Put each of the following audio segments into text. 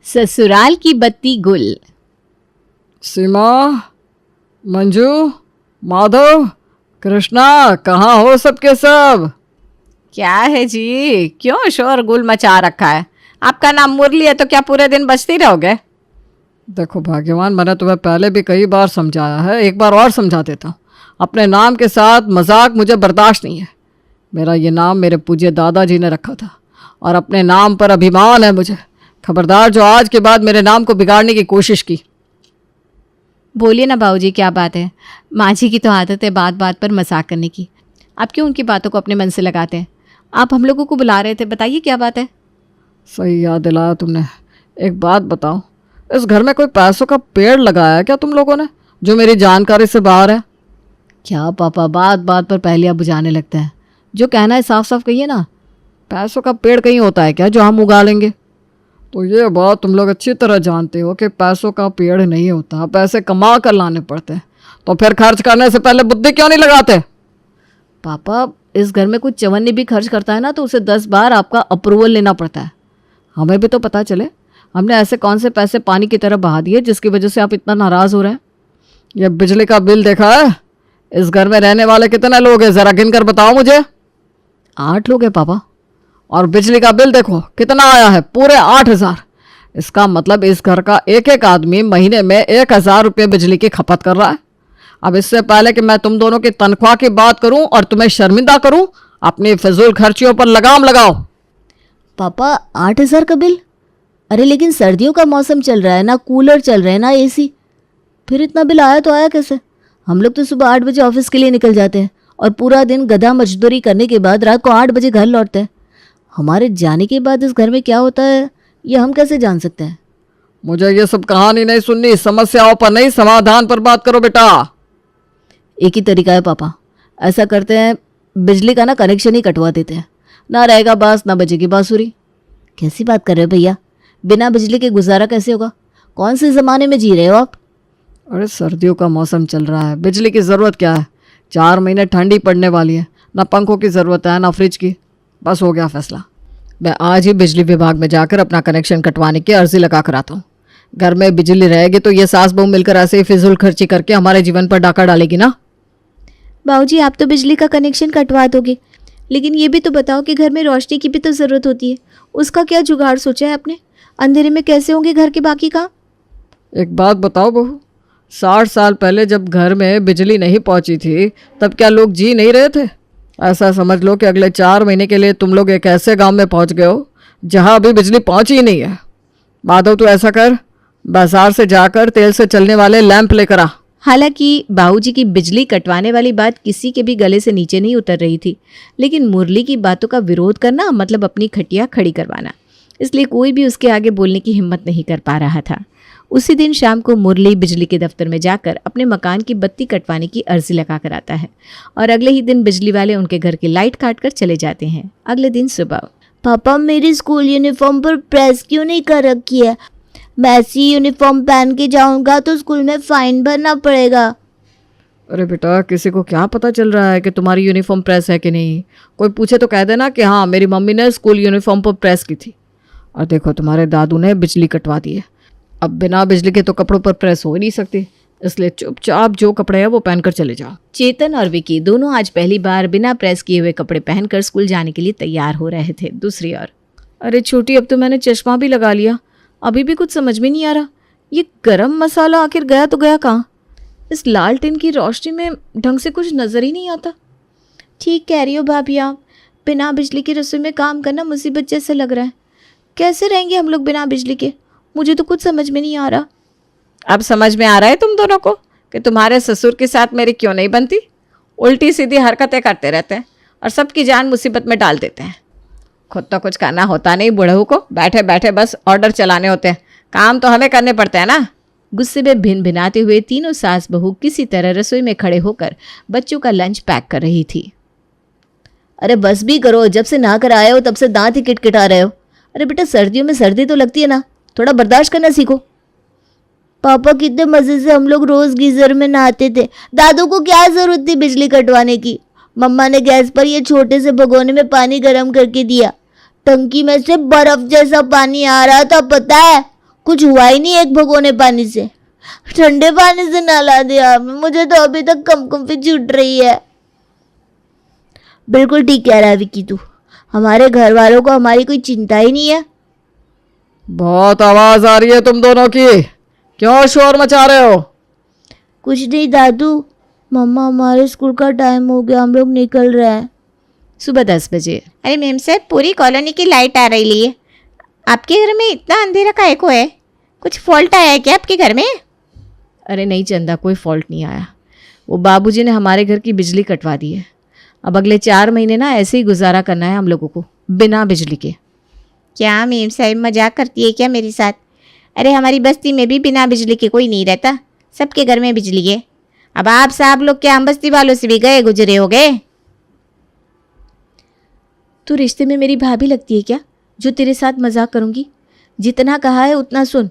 ससुराल की बत्ती गुल। सीमा, मंजू, माधव, कृष्णा, कहाँ हो सबके सब? क्या है जी, क्यों शोर गुल मचा रखा है? आपका नाम मुरली है तो क्या पूरे दिन बजती रहोगे? देखो भाग्यवान, मैंने तुम्हें पहले भी कई बार समझाया है, एक बार और समझा देता हूँ। अपने नाम के साथ मजाक मुझे बर्दाश्त नहीं है। मेरा ये नाम मेरे पूज्य दादाजी ने रखा था और अपने नाम पर अभिमान है मुझे। खबरदार जो आज के बाद मेरे नाम को बिगाड़ने की कोशिश की। बोलिए ना बाबूजी, क्या बात है? माँ जी की तो आदत है बात बात पर मजाक करने की। आप क्यों उनकी बातों को अपने मन से लगाते हैं? आप हम लोगों को बुला रहे थे, बताइए क्या बात है? सही याद दिलाया तुमने। एक बात बताओ, इस घर में कोई पैसों का पेड़ लगाया है क्या तुम लोगों ने, जो मेरी जानकारी से बाहर है? क्या पापा बात बात पर पहलियां बुझाने लगता है? जो कहना है साफ साफ कहिए ना। पैसों का पेड़ कहीं होता है क्या जो हम उगा लेंगे? तो ये बात तुम लोग अच्छी तरह जानते हो कि पैसों का पेड़ नहीं होता, पैसे कमा कर लाने पड़ते हैं। तो फिर खर्च करने से पहले बुद्धि क्यों नहीं लगाते? पापा, इस घर में कुछ चवन्नी भी खर्च करता है ना तो उसे 10 बार आपका अप्रूवल लेना पड़ता है। हमें भी तो पता चले हमने ऐसे कौन से पैसे पानी की तरह बहा दिए जिसकी वजह से आप इतना नाराज़ हो रहे हैं। ये बिजली का बिल देखा है? इस घर में रहने वाले कितने लोग हैं, ज़रा गिन कर बताओ मुझे। 8 लोग हैं पापा। और बिजली का बिल देखो कितना आया है, पूरे 8,000। इसका मतलब इस घर का एक एक आदमी महीने में 1,000 रुपये बिजली की खपत कर रहा है। अब इससे पहले कि मैं तुम दोनों की तनख्वाह की बात करूं और तुम्हें शर्मिंदा करूं, अपनी फिजूल खर्चियों पर लगाम लगाओ। पापा 8,000 का बिल? अरे लेकिन सर्दियों का मौसम चल रहा है, ना कूलर चल रहे हैं ना एसी, फिर इतना बिल आया तो आया कैसे? हम लोग तो सुबह 8 बजे ऑफिस के लिए निकल जाते हैं और पूरा दिन गधा मजदूरी करने के बाद रात को 8 बजे घर लौटते हैं। हमारे जाने के बाद इस घर में क्या होता है ये हम कैसे जान सकते हैं? मुझे ये सब कहानी नहीं सुननी, समस्याओं पर नहीं समाधान पर बात करो बेटा। एक ही तरीका है पापा, ऐसा करते हैं बिजली का ना कनेक्शन ही कटवा देते हैं, ना रहेगा बांस ना बजेगी बांसुरी। कैसी बात कर रहे हो भैया, बिना बिजली के गुजारा कैसे होगा? कौन से ज़माने में जी रहे हो आप? अरे सर्दियों का मौसम चल रहा है, बिजली की ज़रूरत क्या है? 4 महीने ठंडी पड़ने वाली है, ना पंखों की ज़रूरत है ना फ्रिज की। बस हो गया फैसला। मैं आज ही बिजली विभाग में जाकर अपना कनेक्शन कटवाने की अर्जी लगा कर आता हूँ। घर में बिजली रहेगी तो ये सास बहू मिलकर ऐसे ही फिजूल खर्ची करके हमारे जीवन पर डाका डालेगी ना। बाबूजी, आप तो बिजली का कनेक्शन कटवा दोगे, लेकिन ये भी तो बताओ कि घर में रोशनी की भी तो ज़रूरत होती है, उसका क्या जुगाड़ सोचा है आपने? अंधेरे में कैसे होंगे घर के बाकी काम? एक बात बताओ बहू, 60 साल पहले जब घर में बिजली नहीं पहुंची थी तब क्या लोग जी नहीं रहे थे? ऐसा समझ लो कि अगले 4 महीने के लिए तुम लोग एक ऐसे गांव में पहुंच गए हो जहां अभी बिजली पहुंची ही नहीं है। माधव, तू ऐसा कर, बाजार से जाकर तेल से चलने वाले लैंप लेकर आ। हालांकि बाबूजी की बिजली कटवाने वाली बात किसी के भी गले से नीचे नहीं उतर रही थी, लेकिन मुरली की बातों का विरोध करना मतलब अपनी खटिया खड़ी करवाना, इसलिए कोई भी उसके आगे बोलने की हिम्मत नहीं कर पा रहा था। उसी दिन शाम को मुरली बिजली के दफ्तर में जाकर अपने मकान की बत्ती कटवाने की अर्जी लगा कर आता है और अगले ही दिन बिजली वाले उनके घर की लाइट काट कर चले जाते हैं। अगले दिन सुबह, पापा मेरी स्कूल यूनिफॉर्म पर प्रेस क्यों नहीं कर रखी है? मैं ऐसी यूनिफॉर्म पहन के जाऊंगा तो स्कूल में फाइन भरना पड़ेगा। अरे बेटा, किसी को क्या पता चल रहा है कि तुम्हारी यूनिफॉर्म प्रेस है कि नहीं? कोई पूछे तो कह देना कि हाँ, मेरी मम्मी ने स्कूल यूनिफॉर्म पर प्रेस की थी। और देखो, तुम्हारे दादू ने बिजली कटवा दी है। अब बिना बिजली के तो कपड़ों पर प्रेस हो ही नहीं सकती, इसलिए चुपचाप जो कपड़े हैं वो पहनकर चले जाओ। चेतन और विकी दोनों आज पहली बार बिना प्रेस किए हुए कपड़े पहनकर स्कूल जाने के लिए तैयार हो रहे थे। दूसरी ओर, अरे छोटी, अब तो मैंने चश्मा भी लगा लिया, अभी भी कुछ समझ में नहीं आ रहा, ये गरम मसाला आखिर गया तो गया कहाँ? इस लालटेन की रोशनी में ढंग से कुछ नज़र ही नहीं आता। ठीक कह रही हो भाभी आप, बिना बिजली की रसोई में काम करना मुसीबत जैसे लग रहा है। कैसे रहेंगे हम लोग बिना बिजली के? मुझे तो कुछ समझ में नहीं आ रहा। अब समझ में आ रहा है तुम दोनों को कि तुम्हारे ससुर के साथ मेरी क्यों नहीं बनती? उल्टी सीधी हरकतें करते रहते हैं और सबकी जान मुसीबत में डाल देते हैं। खुद तो कुछ करना होता नहीं, बूढ़ों को बैठे बैठे बस ऑर्डर चलाने होते हैं, काम तो हमें करने पड़ते हैं ना। गुस्से में भिन भिनाते हुए तीनों सास बहू किसी तरह रसोई में खड़े होकर बच्चों का लंच पैक कर रही थी। अरे बस भी करो, जब से नहा कर आए हो तब से दांत ही किटकिटा रहे हो। अरे बेटा, सर्दियों में सर्दी तो लगती है ना, थोड़ा बर्दाश्त करना सीखो। पापा कितने मजे से हम लोग रोज गीजर में नहाते थे, दादू को क्या जरूरत थी बिजली कटवाने की? मम्मा ने गैस पर ये छोटे से भगोने में पानी गर्म करके दिया, टंकी में से बर्फ जैसा पानी आ रहा था, पता है? कुछ हुआ ही नहीं एक भगोने पानी से। ठंडे पानी से नहला दिया आपने, मुझे तो अभी तक कंपकंपी छूट रही है। बिल्कुल ठीक कह रहा है विक्की तू, हमारे घर वालों को हमारी कोई चिंता ही नहीं है। बहुत आवाज आ रही है तुम दोनों की, क्यों शोर मचा रहे हो? कुछ नहीं दादू, मम्मा हमारे स्कूल का टाइम हो गया, हम लोग निकल रहे हैं। सुबह 10 बजे। अरे मेम साहब, पूरी कॉलोनी की लाइट आ रही है, आपके घर में इतना अंधेरा काहे को है? कुछ फॉल्ट आया है क्या आपके घर में? अरे नहीं चंदा, कोई फॉल्ट नहीं आया। वो बाबूजी ने हमारे घर की बिजली कटवा दी है। अब अगले 4 महीने ना ऐसे ही गुजारा करना है हम लोगों को, बिना बिजली के। क्या मेम साहब मजाक करती है क्या मेरे साथ? अरे हमारी बस्ती में भी बिना बिजली के कोई नहीं रहता, सबके घर में बिजली है। अब आप साहब लोग क्या हम बस्ती वालों से भी गए गुजरे हो गए? तू रिश्ते में मेरी भाभी लगती है क्या जो तेरे साथ मजाक करूंगी? जितना कहा है उतना सुन,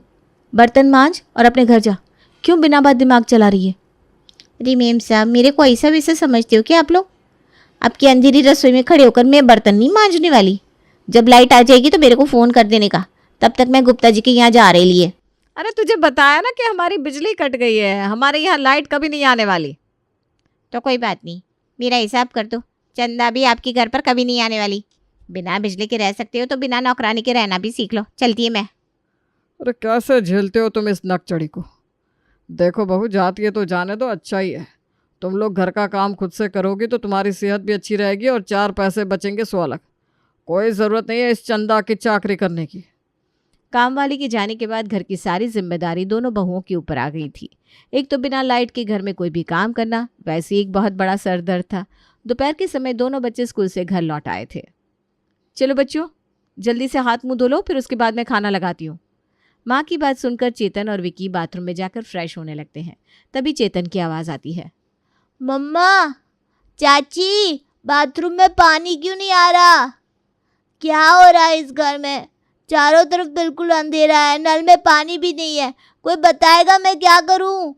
बर्तन मांज और अपने घर जा। क्यों बिना बात दिमाग चला रही है? अरे मेम साहब, मेरे को ऐसा वैसा समझते हो क्या आप लोग? आपकी अंधेरी रसोई में खड़े होकर मैं बर्तन नहीं मांजने वाली। जब लाइट आ जाएगी तो मेरे को फ़ोन कर देने का, तब तक मैं गुप्ता जी के यहाँ जा रही है। अरे तुझे बताया ना कि हमारी बिजली कट गई है, हमारे यहाँ लाइट कभी नहीं आने वाली। तो कोई बात नहीं, मेरा हिसाब कर दो, चंदा भी आपके घर पर कभी नहीं आने वाली। बिना बिजली के रह सकते हो तो बिना नौकरानी के रहना भी सीख लो। चलती है मैं। अरे कैसे झेलते हो तुम इस नकचड़ी को? देखो बहू, जाती है तो जाने दो, अच्छा ही है। तुम लोग घर का काम खुद से करोगी तो तुम्हारी सेहत भी अच्छी रहेगी और 4 पैसे बचेंगे 100 लाख। कोई ज़रूरत नहीं है इस चंदा की चाकरी करने की। काम वाली के जाने के बाद घर की सारी जिम्मेदारी दोनों बहुओं के ऊपर आ गई थी। एक तो बिना लाइट के घर में कोई भी काम करना वैसे ही एक बहुत बड़ा सर दर्द था। दोपहर के समय दोनों बच्चे स्कूल से घर लौट आए थे। चलो बच्चों, जल्दी से हाथ मुंह धो लो, फिर उसके बाद मैं खाना लगाती हूँ। माँ की बात सुनकर चेतन और विकी बाथरूम में जाकर फ्रेश होने लगते हैं। तभी चेतन की आवाज़ आती है। मम्मा, चाची, बाथरूम में पानी क्यों नहीं आ रहा? क्या हो रहा है इस घर में? चारों तरफ बिल्कुल अंधेरा है, नल में पानी भी नहीं है। कोई बताएगा मैं क्या करूं?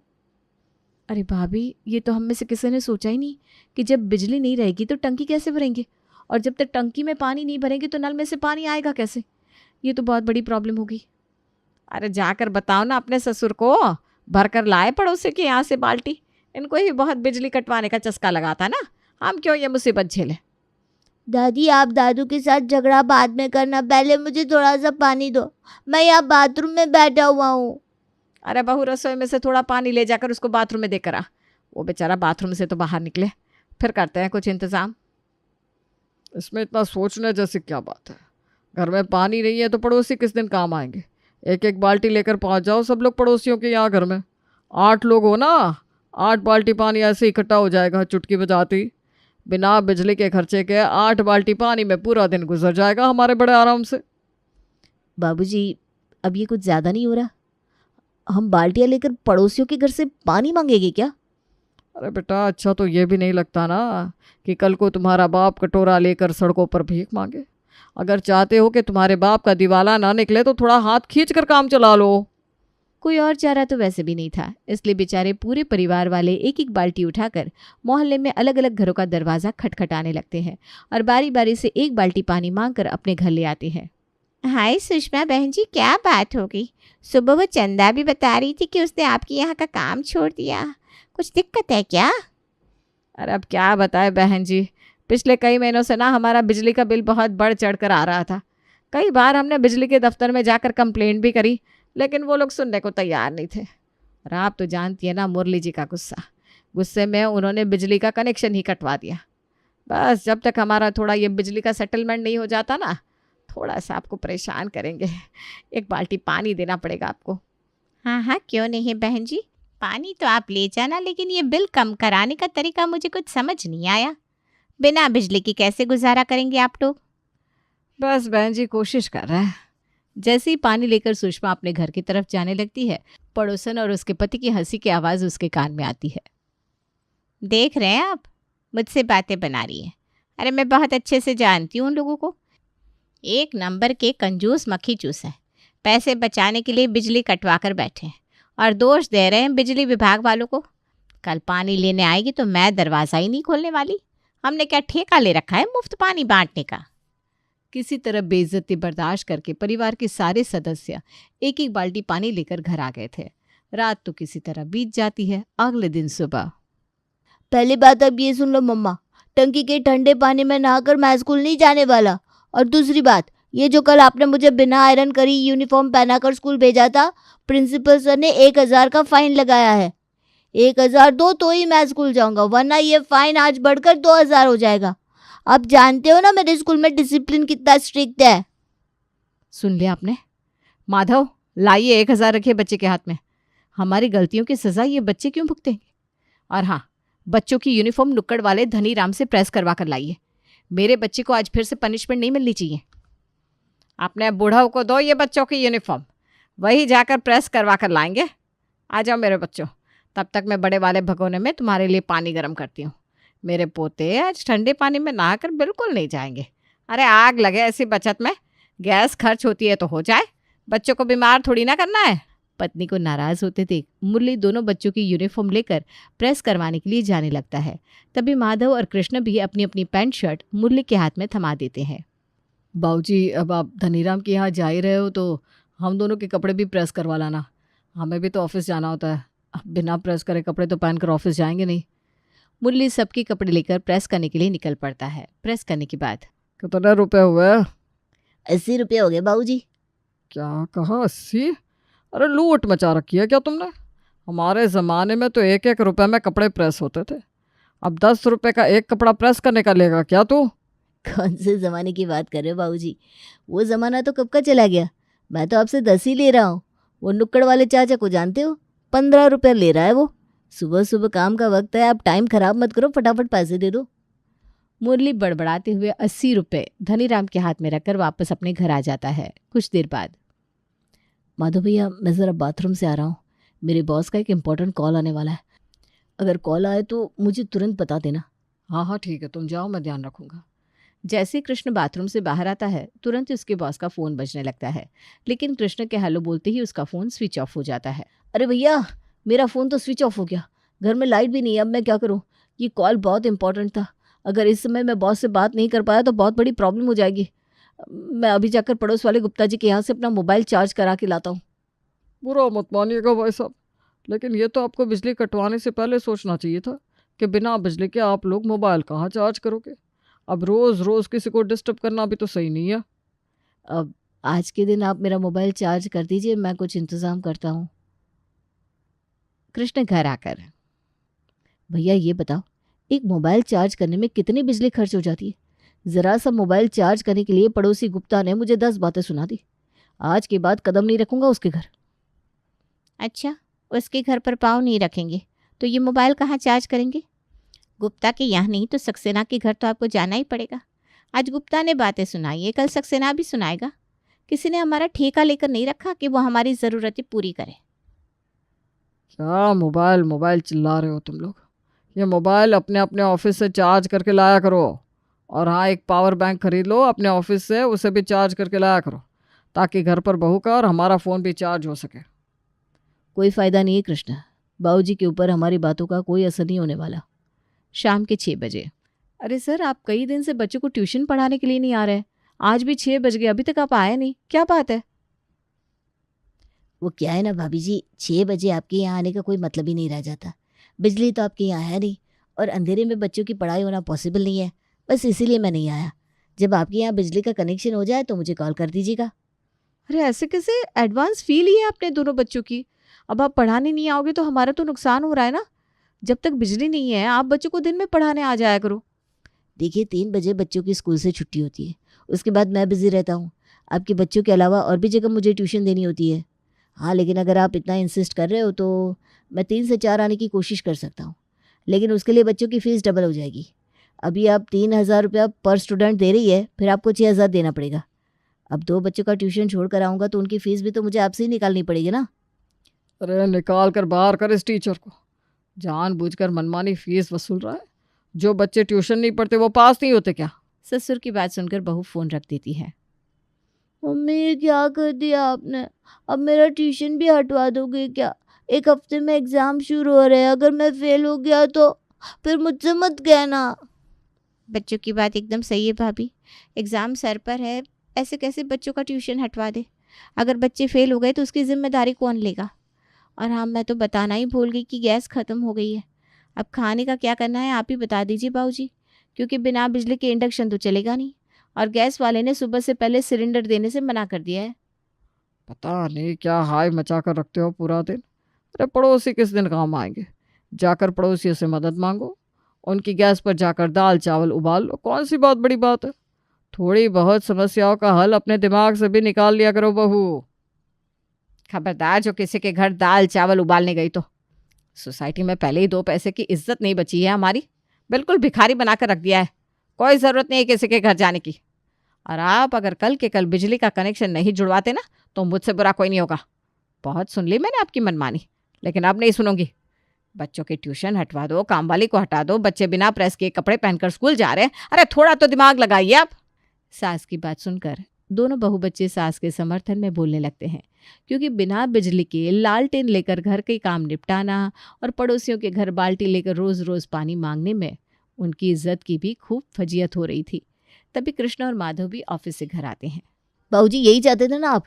अरे भाभी, ये तो हम में से किसी ने सोचा ही नहीं कि जब बिजली नहीं रहेगी तो टंकी कैसे भरेंगे, और जब तक टंकी में पानी नहीं भरेंगे तो नल में से पानी आएगा कैसे? ये तो बहुत बड़ी प्रॉब्लम होगी। अरे जाकर बताओ ना अपने ससुर को, भर कर लाए पड़ोसी के यहाँ से बाल्टी। इनको ही बहुत बिजली कटवाने का चस्का लगा था ना, हम क्यों ये मुसीबत झेले? दादी, आप दादू के साथ झगड़ा बाद में करना, पहले मुझे थोड़ा सा पानी दो। मैं यहाँ बाथरूम में बैठा हुआ हूँ। अरे बहू, रसोई में से थोड़ा पानी ले जाकर उसको बाथरूम में देकर आ। वो बेचारा बाथरूम से तो बाहर निकले, फिर करते हैं कुछ इंतज़ाम। इसमें इतना सोचने जैसी क्या बात है? घर में पानी नहीं है तो पड़ोसी किस दिन काम आएंगे? एक एक बाल्टी लेकर पहुंच जाओ सब लोग पड़ोसियों के यहाँ। घर में 8 लोग हो ना, 8 बाल्टी पानी ऐसे इकट्ठा हो जाएगा चुटकी बजाती। बिना बिजली के खर्चे के 8 बाल्टी पानी में पूरा दिन गुजर जाएगा हमारे बड़े आराम से। बाबूजी, अब ये कुछ ज़्यादा नहीं हो रहा? हम बाल्टियाँ लेकर पड़ोसियों के घर से पानी मांगेंगे क्या? अरे बेटा, अच्छा तो ये भी नहीं लगता ना कि कल को तुम्हारा बाप कटोरा लेकर सड़कों पर भीख मांगे। अगर चाहते हो कि तुम्हारे बाप का दिवाला ना निकले तो थोड़ा हाथ खींच कर काम चला लो। कोई और चारा तो वैसे भी नहीं था, इसलिए बेचारे पूरे परिवार वाले एक एक बाल्टी उठाकर मोहल्ले में अलग अलग घरों का दरवाज़ा खटखटाने लगते हैं और बारी बारी से एक बाल्टी पानी मांगकर अपने घर ले आते हैं। हाय सुषमा बहन जी, क्या बात हो गई? सुबह वो चंदा भी बता रही थी कि उसने आपके यहाँ का काम छोड़ दिया, कुछ दिक्कत है क्या? अरे अब क्या बताए बहन जी, पिछले कई महीनों से ना हमारा बिजली का बिल बहुत बढ़ चढ़ कर आ रहा था। कई बार हमने बिजली के दफ्तर में जाकर कंप्लेंट भी करी, लेकिन वो लोग सुनने को तैयार नहीं थे। और आप तो जानती है ना मुरली जी का गुस्सा, गुस्से में उन्होंने बिजली का कनेक्शन ही कटवा दिया। बस जब तक हमारा थोड़ा ये बिजली का सेटलमेंट नहीं हो जाता ना, थोड़ा सा आपको परेशान करेंगे। एक बाल्टी पानी देना पड़ेगा आपको। हाँ हाँ, क्यों नहीं बहन जी, पानी तो आप ले जाना, लेकिन ये बिल कम कराने का तरीका मुझे कुछ समझ नहीं आया। बिना बिजली की कैसे गुजारा करेंगे आप लोग? बस बहन जी कोशिश कर रहे हैं। जैसे ही पानी लेकर सुषमा अपने घर की तरफ जाने लगती है, पड़ोसन और उसके पति की हंसी की आवाज़ उसके कान में आती है। देख रहे हैं आप, मुझसे बातें बना रही है। अरे मैं बहुत अच्छे से जानती हूँ उन लोगों को, एक नंबर के कंजूस मक्खी चूस है। पैसे बचाने के लिए बिजली कटवा कर बैठे हैं और दोष दे रहे हैं बिजली विभाग वालों को। कल पानी लेने आएगी तो मैं दरवाज़ा ही नहीं खोलने वाली। हमने क्या ठेका ले रखा है मुफ्त पानी बांटने का? किसी तरह बेइज्जती बर्दाश्त करके परिवार के सारे सदस्य एक एक बाल्टी पानी लेकर घर आ गए थे। रात तो किसी तरह बीत जाती है। अगले दिन सुबह पहली बात अब ये सुन लो मम्मा, टंकी के ठंडे पानी में नहाकर मैं स्कूल नहीं जाने वाला। और दूसरी बात, ये जो कल आपने मुझे बिना आयरन करी यूनिफॉर्म पहनाकर स्कूल भेजा था, प्रिंसिपल सर ने 1000 का फाइन लगाया है। 1000 दो तो ही मैं स्कूल जाऊंगा, वरना ये फाइन आज बढ़कर 2000 हो जाएगा। आप जानते हो ना मेरे स्कूल में डिसिप्लिन कितना स्ट्रिक्ट है। सुन लिया आपने? माधव, लाइए 1000 रखिए बच्चे के हाथ में। हमारी गलतियों की सजा ये बच्चे क्यों भुगतेंगे? और हाँ, बच्चों की यूनिफॉर्म नुक्कड़ वाले धनीराम से प्रेस करवा कर लाइए। मेरे बच्चे को आज फिर से पनिशमेंट नहीं मिलनी चाहिए। अपने बूढ़ाओं को दो ये बच्चों की यूनिफॉर्म, वही जाकर प्रेस करवा कर लाएंगे। आ जाओ मेरे बच्चों, तब तक मैं बड़े वाले भगोने में तुम्हारे लिए पानी गर्म करती हूँ। मेरे पोते आज ठंडे पानी में नहाकर बिल्कुल नहीं जाएंगे। अरे आग लगे ऐसी बचत में, गैस खर्च होती है तो हो जाए, बच्चों को बीमार थोड़ी ना करना है। पत्नी को नाराज होते देख मुरली दोनों बच्चों की यूनिफॉर्म लेकर प्रेस करवाने के लिए जाने लगता है। तभी माधव और कृष्ण भी अपनी अपनी पैंट शर्ट मुरली के हाथ में थमा देते हैं। बाबूजी, अब आप धनीराम के यहाँ जा ही रहे हो तो हम दोनों के कपड़े भी प्रेस करवा लाना। हमें भी तो ऑफिस जाना होता है। अब बिना प्रेस करे कपड़े तो पहन कर ऑफिस जाएंगे नहीं। मुरली सबके कपड़े लेकर प्रेस करने के लिए निकल पड़ता है। प्रेस करने के बाद कितने रुपए हुए? 80 रुपये हो गए बाबूजी। क्या कहा, 80? अरे लूट मचा रखी है क्या तुमने? हमारे ज़माने में तो 1-1 रुपए में कपड़े प्रेस होते थे। अब 10 रुपए का एक कपड़ा प्रेस करने का लेगा क्या तू? कौन से ज़माने की बात कर रहे हो बाबूजी? वो ज़माना तो कब का चला गया। मैं तो आपसे 10 ही ले रहा हूँ। वो नुक्कड़ वाले चाचा को जानते हो? 15 रुपये ले रहा है वो। सुबह सुबह काम का वक्त है, आप टाइम खराब मत करो, फटाफट पैसे दे दो। मुरली बड़बड़ाते हुए 80 रुपये धनीराम के हाथ में रखकर वापस अपने घर आ जाता है। कुछ देर बाद माधव भैया, मैं ज़रा बाथरूम से आ रहा हूँ। मेरे बॉस का एक इम्पोर्टेंट कॉल आने वाला है। अगर कॉल आए तो मुझे तुरंत बता देना। हाँ हाँ ठीक है, तुम जाओ, मैं ध्यान रखूँगा। जैसे कृष्ण बाथरूम से बाहर आता है तुरंत उसके बॉस का फ़ोन बजने लगता है, लेकिन कृष्ण के हेलो बोलते ही उसका फ़ोन स्विच ऑफ हो जाता है। अरे भैया, मेरा फ़ोन तो स्विच ऑफ हो गया। घर में लाइट भी नहीं है, अब मैं क्या करूँ? ये कॉल बहुत इंपॉर्टेंट था। अगर इस समय मैं बॉस से बात नहीं कर पाया तो बहुत बड़ी प्रॉब्लम हो जाएगी। मैं अभी जाकर पड़ोस वाले गुप्ता जी के यहाँ से अपना मोबाइल चार्ज करा के लाता हूँ। बुरा मत मानिएगा भाई साहब, लेकिन ये तो आपको बिजली कटवाने से पहले सोचना चाहिए था कि बिना बिजली के आप लोग मोबाइल कहाँ चार्ज करोगे। अब रोज़ रोज़ किसी को डिस्टर्ब करना भी तो सही नहीं है। अब आज के दिन आप मेरा मोबाइल चार्ज कर दीजिए, मैं कुछ इंतज़ाम करता हूँ। कृष्ण घर आकर, भैया ये बताओ, एक मोबाइल चार्ज करने में कितनी बिजली खर्च हो जाती है? ज़रा सा मोबाइल चार्ज करने के लिए पड़ोसी गुप्ता ने मुझे 10 बातें सुना दी। आज के बाद कदम नहीं रखूंगा उसके घर। अच्छा, उसके घर पर पाँव नहीं रखेंगे तो ये मोबाइल कहाँ चार्ज करेंगे? गुप्ता के यहाँ नहीं तो सक्सेना के घर तो आपको जाना ही पड़ेगा। आज गुप्ता ने बातें सुनाई है, कल सक्सेना भी सुनाएगा। किसी ने हमारा ठेका लेकर नहीं रखा कि वो हमारी ज़रूरतें पूरी करे। क्या मोबाइल मोबाइल चिल्ला रहे हो तुम लोग? ये मोबाइल अपने अपने ऑफिस से चार्ज करके लाया करो। और हाँ, एक पावर बैंक खरीद लो अपने ऑफिस से, उसे भी चार्ज करके लाया करो ताकि घर पर बहू का और हमारा फ़ोन भी चार्ज हो सके। कोई फ़ायदा नहीं है कृष्णा, बाबूजी के ऊपर हमारी बातों का कोई असर नहीं होने वाला। शाम के 6 बजे। अरे सर, आप कई दिन से बच्चों को ट्यूशन पढ़ाने के लिए नहीं आ रहे। आज भी 6 बज गए, अभी तक आप आए नहीं, क्या बात है? वो क्या है ना भाभी जी, 6 बजे आपके यहाँ आने का कोई मतलब ही नहीं रह जाता। बिजली तो आपके यहाँ है नहीं और अंधेरे में बच्चों की पढ़ाई होना पॉसिबल नहीं है, बस इसीलिए मैं नहीं आया। जब आपके यहाँ बिजली का कनेक्शन हो जाए तो मुझे कॉल कर दीजिएगा। अरे ऐसे कैसे? एडवांस फी ली है आपने दोनों बच्चों की। अब आप पढ़ाने नहीं आओगे तो हमारा तो नुकसान हो रहा है ना। जब तक बिजली नहीं है आप बच्चों को दिन में पढ़ाने आ जाया करो। देखिए, 3 बजे बच्चों की स्कूल से छुट्टी होती है, उसके बाद मैं बिज़ी रहता हूँ। आपके बच्चों के अलावा और भी जगह मुझे ट्यूशन देनी होती है। हाँ, लेकिन अगर आप इतना इंसिस्ट कर रहे हो तो मैं 3 से 4 आने की कोशिश कर सकता हूँ, लेकिन उसके लिए बच्चों की फ़ीस डबल हो जाएगी। अभी आप 3000 रुपया पर स्टूडेंट दे रही है, फिर आपको 6000 देना पड़ेगा। अब 2 बच्चों का ट्यूशन छोड़ कर आऊँगा तो उनकी फ़ीस भी तो मुझे आपसे ही निकालनी पड़ेगी ना। अरे निकाल कर बाहर कर इस टीचर को। जानबूझकर मनमानी फीस वसूल रहा है। जो बच्चे ट्यूशन नहीं पढ़ते वो पास नहीं होते क्या? ससुर की बात सुनकर बहू फ़ोन रख देती है। मम्मी, ये क्या कर दिया आपने? अब मेरा ट्यूशन भी हटवा दोगे क्या? 1 हफ्ते में एग्ज़ाम शुरू हो रहे हैं, अगर मैं फ़ेल हो गया तो फिर मुझसे मत कहना। बच्चों की बात एकदम सही है भाभी। एग्ज़ाम सर पर है, ऐसे कैसे बच्चों का ट्यूशन हटवा दे। अगर बच्चे फेल हो गए तो उसकी ज़िम्मेदारी कौन लेगा। और हाँ, मैं तो बताना ही भूल गई कि गैस ख़त्म हो गई है। अब खाने का क्या करना है आप ही बता दीजिए बाबूजी, क्योंकि बिना बिजली के इंडक्शन तो चलेगा नहीं, और गैस वाले ने सुबह से पहले सिलेंडर देने से मना कर दिया है। पता नहीं क्या हाय मचा कर रखते हो पूरा दिन। अरे पड़ोसी किस दिन काम आएंगे। जाकर पड़ोसियों से मदद मांगो, उनकी गैस पर जाकर दाल चावल उबाल लो, कौन सी बहुत बड़ी बात है। थोड़ी बहुत समस्याओं का हल अपने दिमाग से भी निकाल लिया करो बहू। खबरदार जो किसी के घर दाल चावल उबालने गई तो। सोसाइटी में पहले ही 2 पैसे की इज्जत नहीं बची है हमारी, बिल्कुल भिखारी बनाकर रख दिया है। कोई ज़रूरत नहीं है किसी के घर जाने की। और आप अगर कल के कल बिजली का कनेक्शन नहीं जुड़वाते ना तो मुझसे बुरा कोई नहीं होगा। बहुत सुन ली मैंने आपकी मनमानी, लेकिन अब नहीं सुनूंगी। बच्चों के ट्यूशन हटवा दो, काम वाली को हटा दो, बच्चे बिना प्रेस किए कपड़े पहनकर स्कूल जा रहे हैं। अरे थोड़ा तो दिमाग लगाइए आप। सास की बात सुनकर दोनों बहू बच्चे सास के समर्थन में बोलने लगते हैं, क्योंकि बिना बिजली के लालटेन लेकर घर के काम निपटाना और पड़ोसियों के घर बाल्टी लेकर रोज रोज पानी मांगने में उनकी इज्जत की भी खूब फजीयत हो रही थी। तभी कृष्ण और माधव भी ऑफिस से घर आते हैं। बाबूजी यही चाहते थे ना आप।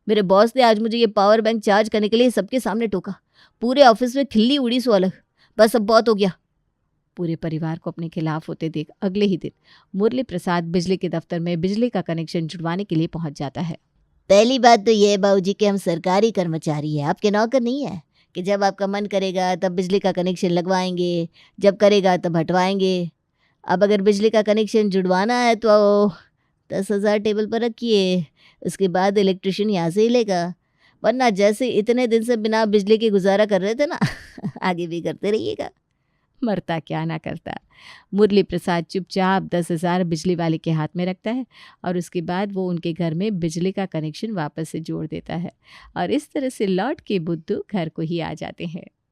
मेरे बॉस ने आज मुझे ये पावर बैंक चार्ज करने के लिए सबके सामने टोका। पूरे ऑफिस में खिल्ली उड़ी सो अलग। बस अब बहुत हो गया। पूरे परिवार को अपने खिलाफ होते देख अगले ही दिन मुरली प्रसाद बिजली के दफ्तर में बिजली का कनेक्शन जुड़वाने के लिए पहुंच जाता है। पहली बात तो ये है बाबूजी कि हम सरकारी कर्मचारी हैं, आपके नौकर नहीं है कि जब आपका मन करेगा तब बिजली का कनेक्शन लगवाएंगे, जब करेगा तब हटवाएंगे। अब अगर बिजली का कनेक्शन जुड़वाना है तो 10,000 टेबल पर रखिए, उसके बाद इलेक्ट्रिशियन यहाँ से ही लेगा। वरना जैसे इतने दिन से बिना बिजली के गुजारा कर रहे थे ना आगे भी करते रहिएगा। मरता क्या ना करता। मुरली प्रसाद चुपचाप 10,000 बिजली वाले के हाथ में रखता है और उसके बाद वो उनके घर में बिजली का कनेक्शन वापस से जोड़ देता है और इस तरह से लौट के बुद्धू घर को ही आ जाते हैं।